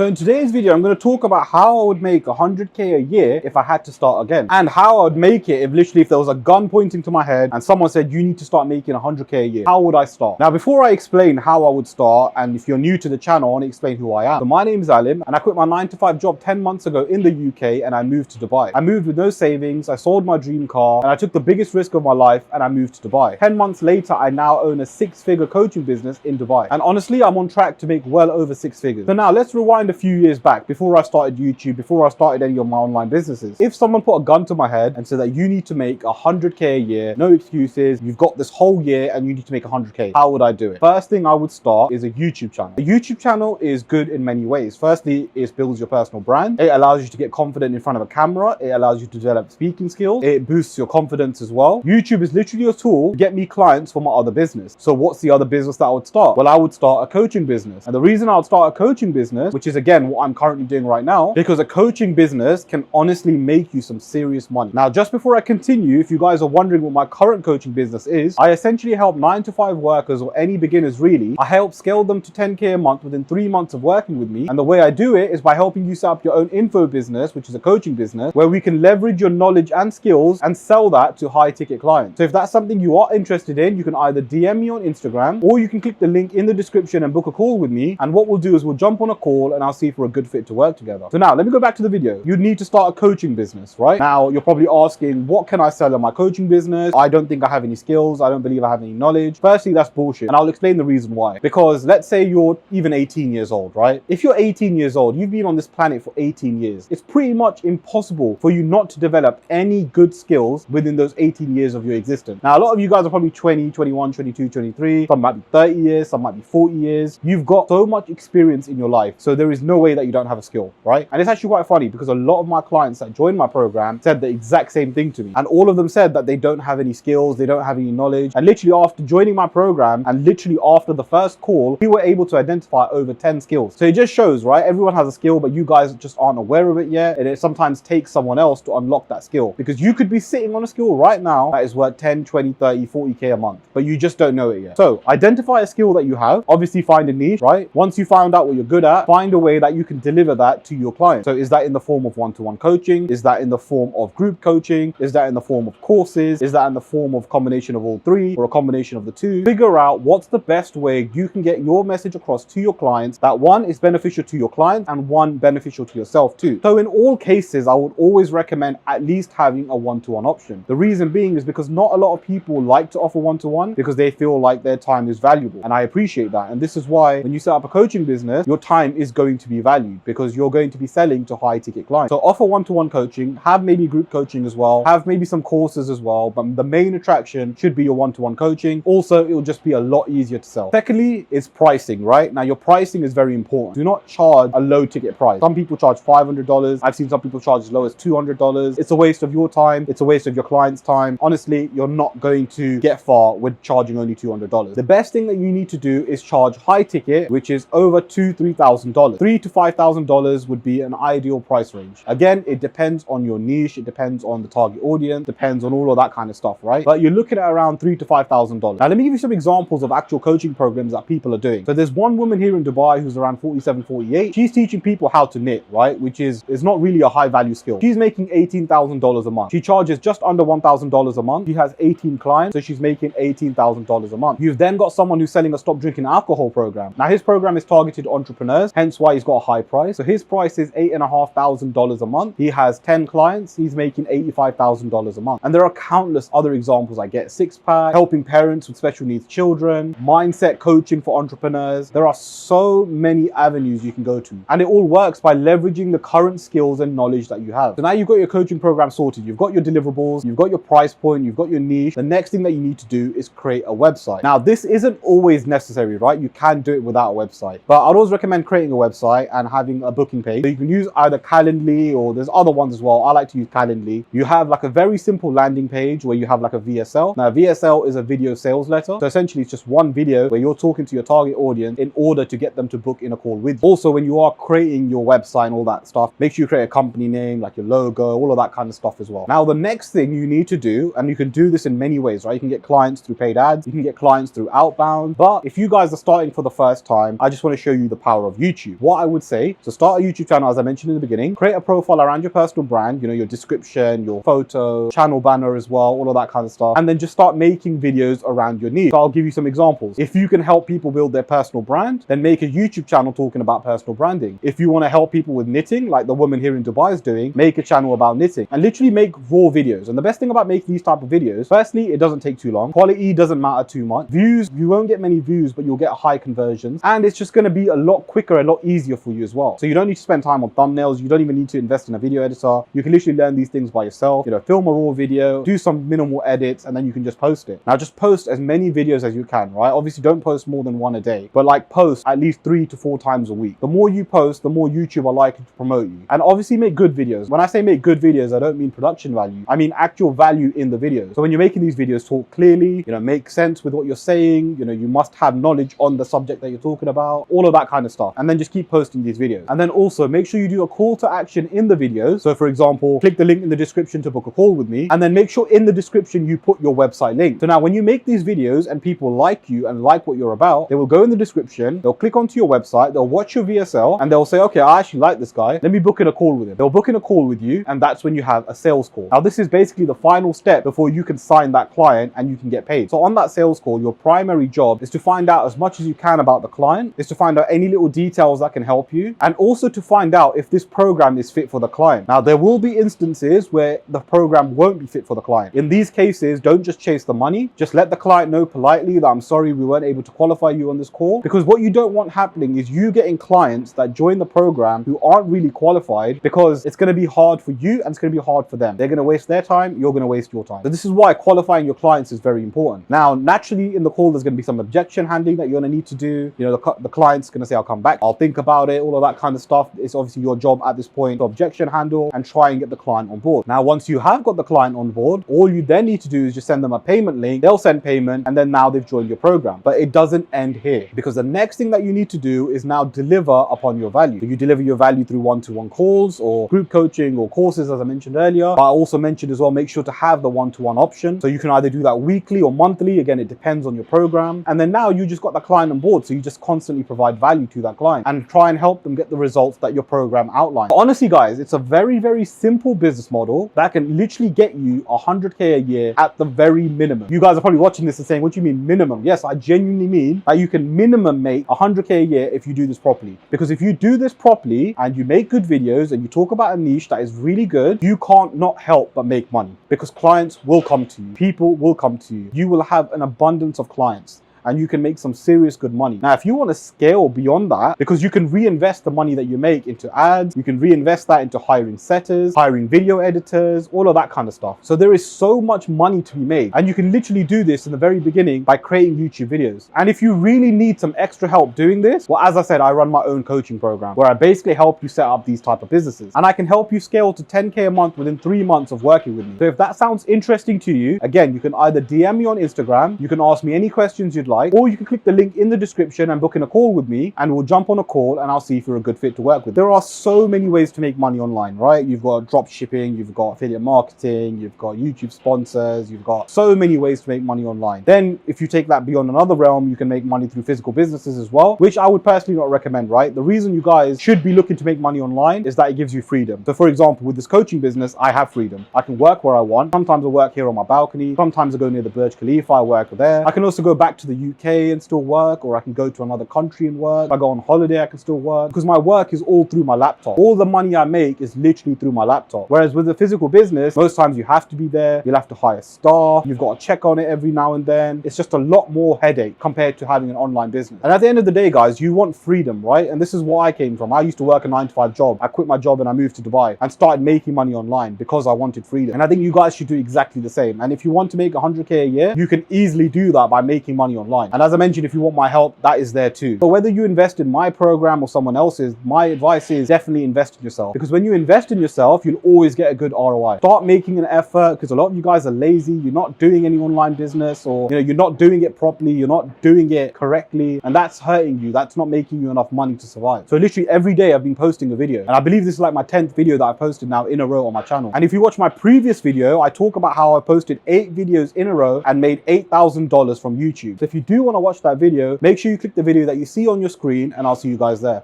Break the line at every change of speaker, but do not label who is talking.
So in today's video, I'm going to talk about how I would make 100k a year if I had to start again, and how I would make it if there was a gun pointing to my head and someone said you need to start making 100k a year. How would I start? Now, before I explain how I would start, and if you're new to the channel, I want to explain who I am. So my name is Alim, and I quit my 9-to-5 job 10 months ago in the UK, and I moved to Dubai. I moved with no savings, I sold my dream car, and I took the biggest risk of my life, and I moved to Dubai. 10 months later, I now own a 6-figure coaching business in Dubai. And honestly, I'm on track to make well over 6 figures. So now let's rewind a few years back, before I started YouTube, before I started any of my online businesses. If someone put a gun to my head and said that you need to make 100k a year, no excuses, you've got this whole year and you need to make 100k, how would I do it? First thing I would start is a YouTube channel. A YouTube channel is good in many ways. Firstly, it builds your personal brand. It allows you to get confident in front of a camera. It allows you to develop speaking skills. It boosts your confidence as well. YouTube is literally a tool to get me clients for my other business. So what's the other business that I would start? Well, I would start a coaching business. And the reason I would start a coaching business, which is again what I'm currently doing right now, because a coaching business can honestly make you some serious money. Now, just before I continue, if you guys are wondering what my current coaching business is, I essentially help 9-to-5 workers, or any beginners really. I help scale them to 10k a month within 3 months of working with me. And the way I do it is by helping you set up your own info business, which is a coaching business, where we can leverage your knowledge and skills and sell that to high ticket clients. So if that's something you are interested in, you can either DM me on Instagram, or you can click the link in the description and book a call with me. And what we'll do is we'll jump on a call and I'll see if we're a good fit to work together. So now let me go back to the video. You'd need to start a coaching business, right? Now you're probably asking, what can I sell in my coaching business? I don't think I have any skills. I don't believe I have any knowledge. Firstly, that's bullshit. And I'll explain the reason why. Because let's say you're even 18 years old, right? If you're 18 years old, you've been on this planet for 18 years. It's pretty much impossible for you not to develop any good skills within those 18 years of your existence. Now, a lot of you guys are probably 20, 21, 22, 23. Some might be 30 years, some might be 40 years. You've got so much experience in your life. So there is no way that you don't have a skill, right? And it's actually quite funny because a lot of my clients that joined my program said the exact same thing to me. And all of them said that they don't have any skills, they don't have any knowledge. And literally after joining my program and literally after the first call, we were able to identify over 10 skills. So it just shows, right? Everyone has a skill, but you guys just aren't aware of it yet. And it sometimes takes someone else to unlock that skill, because you could be sitting on a skill right now that is worth 10, 20, 30, 40k a month, but you just don't know it yet. So identify a skill that you have, obviously find a niche, right? Once you find out what you're good at, find a way that you can deliver that to your clients. So is that in the form of one-to-one coaching? Is that in the form of group coaching? Is that in the form of courses? Is that in the form of combination of all three, or a combination of the two? Figure out what's the best way you can get your message across to your clients that one is beneficial to your clients and one beneficial to yourself too. So in all cases, I would always recommend at least having a one-to-one option. The reason being is because not a lot of people like to offer one-to-one because they feel like their time is valuable. And I appreciate that. And this is why when you set up a coaching business, your time is going to be valued because you're going to be selling to high ticket clients. So offer one-to-one coaching, have maybe group coaching as well, have maybe some courses as well, but the main attraction should be your one-to-one coaching. Also, it will just be a lot easier to sell. Secondly, is pricing, right? Now your pricing is very important. Do not charge a low ticket price. Some people charge $500. I've seen some people charge as low as $200. It's a waste of your time. It's a waste of your client's time. Honestly, you're not going to get far with charging only $200. The best thing that you need to do is charge high ticket, which is over $2,000 to $3,000. $3,000 to $5,000 would be an ideal price range. Again, it depends on your niche. It depends on the target audience, depends on all of that kind of stuff, right? But you're looking at around $3,000 to $5,000. Now, let me give you some examples of actual coaching programs that people are doing. So there's one woman here in Dubai who's around 47, 48. She's teaching people how to knit, right? Which is not really a high value skill. She's making $18,000 a month. She charges just under $1,000 a month. She has 18 clients, so she's making $18,000 a month. You've then got someone who's selling a stop drinking alcohol program. Now his program is targeted entrepreneurs, hence why he's got a high price. So his price is $8,500 a month. He has 10 clients. He's making $85,000 a month. And there are countless other examples. I get six-pack, helping parents with special needs children, mindset coaching for entrepreneurs. There are so many avenues you can go to. And it all works by leveraging the current skills and knowledge that you have. So now you've got your coaching program sorted. You've got your deliverables. You've got your price point. You've got your niche. The next thing that you need to do is create a website. Now, this isn't always necessary, right? You can do it without a website. But I'd always recommend creating a website and having a booking page. So you can use either Calendly, or there's other ones as well. I like to use Calendly. You have like a very simple landing page where you have like a VSL. Now, VSL is a video sales letter. So essentially, it's just one video where you're talking to your target audience in order to get them to book in a call with you. Also, when you are creating your website and all that stuff, make sure you create a company name, like your logo, all of that kind of stuff as well. Now, the next thing you need to do, and you can do this in many ways, right? You can get clients through paid ads. You can get clients through outbound. But if you guys are starting for the first time, I just want to show you the power of YouTube. what I would say, so start a YouTube channel, as I mentioned in the beginning, create a profile around your personal brand, you know, your description, your photo, channel banner as well, all of that kind of stuff. And then just start making videos around your niche. So I'll give you some examples. If you can help people build their personal brand, then make a YouTube channel talking about personal branding. If you want to help people with knitting, like the woman here in Dubai is doing, make a channel about knitting and literally make raw videos. And the best thing about making these type of videos, firstly, it doesn't take too long. Quality doesn't matter too much. Views, you won't get many views, but you'll get high conversions. And it's just going to be a lot quicker, a lot easier for you as well. So you don't need to spend time on thumbnails. You don't even need to invest in a video editor. You can literally learn these things by yourself. You know, film a raw video, do some minimal edits, and then you can just post it. Now just post as many videos as you can, right? Obviously don't post more than one a day, but like post at least 3 to 4 times a week. The more you post, the more YouTube are likely to promote you. And obviously make good videos. When I say make good videos, I don't mean production value. I mean actual value in the videos. So when you're making these videos, talk clearly, you know, make sense with what you're saying. You know, you must have knowledge on the subject that you're talking about, all of that kind of stuff. And then just keep posting these videos. And then also make sure you do a call to action in the videos. So for example, click the link in the description to book a call with me. And then make sure in the description you put your website link. So now when you make these videos and people like you and like what you're about, they will go in the description, they'll click onto your website, they'll watch your VSL, and they'll say, okay, I actually like this guy. Let me book in a call with him. They'll book in a call with you, and that's when you have a sales call. Now, this is basically the final step before you can sign that client and you can get paid. So on that sales call, your primary job is to find out as much as you can about the client, is to find out any little details that can help you, and also to find out if this program is fit for the client. Now, there will be instances where the program won't be fit for the client. In these cases, don't just chase the money. Just let the client know politely that I'm sorry we weren't able to qualify you on this call, because what you don't want happening is you getting clients that join the program who aren't really qualified, because it's going to be hard for you and it's going to be hard for them. They're going to waste their time, you're going to waste your time. So this is why qualifying your clients is very important. Now, naturally in the call, there's going to be some objection handling that you're going to need to do. You know, the client's going to say, I'll come back, I'll think about it, all of that kind of stuff. It's obviously your job at this point to objection handle and try and get the client on board. Now, once you have got the client on board, all you then need to do is just send them a payment link. They'll send payment, and then now they've joined your program. But it doesn't end here, because the next thing that you need to do is now deliver upon your value. So you deliver your value through one-to-one calls or group coaching or courses, as I mentioned earlier. But I also mentioned as well, make sure to have the one-to-one option. So you can either do that weekly or monthly. Again, it depends on your program. And then now you just got the client on board. So you just constantly provide value to that client and try and help them get the results that your program outlines. Honestly, guys, it's a very, very simple business model that can literally get you 100K a year at the very minimum. You guys are probably watching this and saying, what do you mean minimum? Yes, I genuinely mean that you can minimum make 100K a year if you do this properly. Because if you do this properly and you make good videos and you talk about a niche that is really good, you can't not help but make money, because clients will come to you. People will come to you. You will have an abundance of clients, and you can make some serious good money. Now, if you want to scale beyond that, because you can reinvest the money that you make into ads, you can reinvest that into hiring setters, hiring video editors, all of that kind of stuff. So there is so much money to be made, and you can literally do this in the very beginning by creating YouTube videos. And if you really need some extra help doing this, well, as I said, I run my own coaching program where I basically help you set up these type of businesses, and I can help you scale to 10K a month within 3 months of working with me. So if that sounds interesting to you, again, you can either DM me on Instagram, you can ask me any questions you'd like, or you can click the link in the description and book in a call with me, and we'll jump on a call and I'll see if you're a good fit to work with. There are so many ways to make money online, right? You've got drop shipping, you've got affiliate marketing, you've got YouTube sponsors, you've got so many ways to make money online. Then if you take that beyond another realm, you can make money through physical businesses as well, which I would personally not recommend, right? The reason you guys should be looking to make money online is that it gives you freedom. So for example, with this coaching business, I have freedom. I can work where I want. Sometimes I work here on my balcony. Sometimes I go near the Burj Khalifa, I work there. I can also go back to the UK and still work, or I can go to another country and work. If I go on holiday, I can still work, because my work is all through my laptop. All the money I make is literally through my laptop. Whereas with a physical business, most times you have to be there, you'll have to hire staff, you've got to check on it every now and then. It's just a lot more headache compared to having an online business. And at the end of the day, guys, you want freedom, right? And this is where I came from. I used to work a 9-to-5 job. I quit my job and I moved to Dubai and started making money online because I wanted freedom. And I think you guys should do exactly the same. And if you want to make 100K a year, you can easily do that by making money online. And as I mentioned, if you want my help, that is there too. So whether you invest in my program or someone else's, my advice is definitely invest in yourself, because when you invest in yourself, you'll always get a good ROI. Start making an effort, because a lot of you guys are lazy. You're not doing any online business, or you're not doing it properly, you're not doing it correctly, and that's hurting you. That's not making you enough money to survive. So literally every day I've been posting a video, and I believe this is like my 10th video that I posted now in a row on my channel. And if you watch my previous video, I talk about how I posted 8 videos in a row and made $8,000 from YouTube. So if you do want to watch that video, make sure you click the video that you see on your screen, and I'll see you guys there.